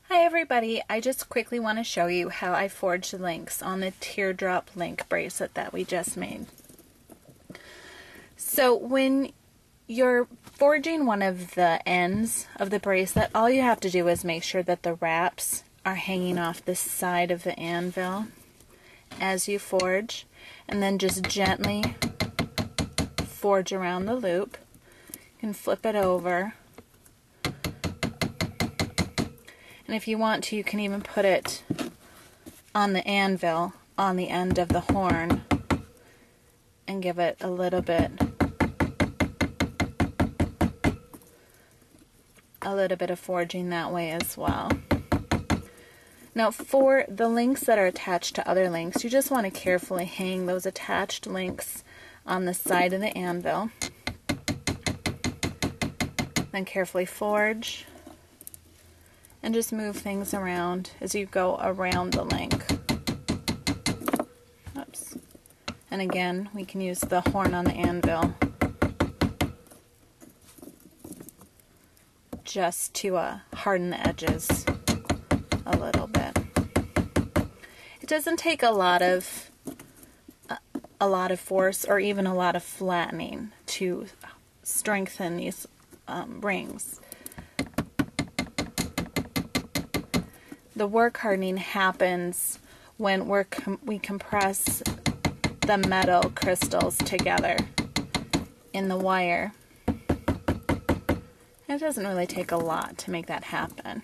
Hi everybody, I just quickly want to show you how I forged the links on the teardrop link bracelet that we just made. So when you're forging one of the ends of the bracelet, all you have to do is make sure that the wraps are hanging off the side of the anvil as you forge, and then just gently forge around the loop. You can flip it over. And if you want to, you can even put it on the anvil on the end of the horn and give it a little bit of forging that way as well. Now for the links that are attached to other links, you just want to carefully hang those attached links on the side of the anvil. Then carefully forge. And just move things around as you go around the link. Oops. And again, we can use the horn on the anvil just to harden the edges a little bit. It doesn't take a lot of force or even a lot of flattening to strengthen these rings. The work hardening happens when we compress the metal crystals together in the wire. It doesn't really take a lot to make that happen.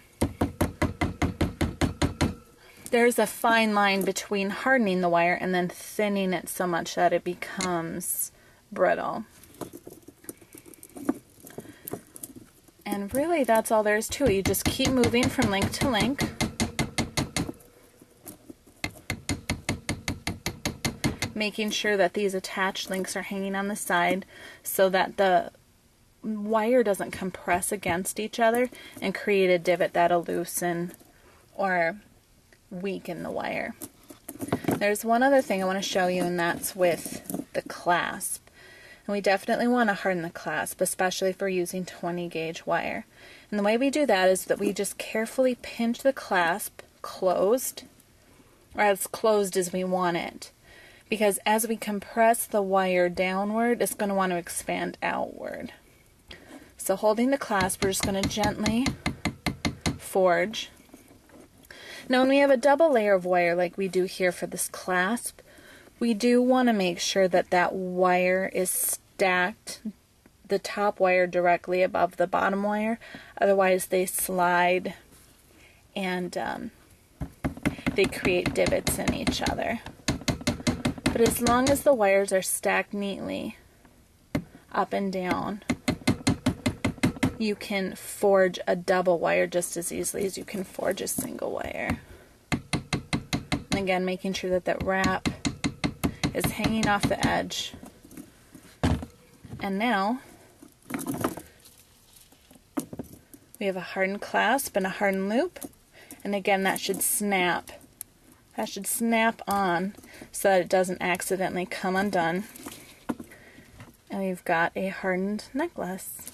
There's a fine line between hardening the wire and then thinning it so much that it becomes brittle. And really that's all there is to it. You just keep moving from link to link. Making sure that these attached links are hanging on the side so that the wire doesn't compress against each other and create a divot that'll loosen or weaken the wire. There's one other thing I want to show you, and that's with the clasp. And we definitely want to harden the clasp, especially if we're using 20 gauge wire. And the way we do that is that we just carefully pinch the clasp closed, or as closed as we want it. Because as we compress the wire downward, it's going to want to expand outward. So holding the clasp, we're just going to gently forge. Now when we have a double layer of wire like we do here for this clasp, we do want to make sure that that wire is stacked, the top wire directly above the bottom wire. Otherwise they slide and they create divots in each other. But as long as the wires are stacked neatly up and down, you can forge a double wire just as easily as you can forge a single wire. And again, making sure that that wrap is hanging off the edge. And now we have a hardened clasp and a hardened loop. And again, that should snap. That should snap on so that it doesn't accidentally come undone. And we've got a hardened necklace.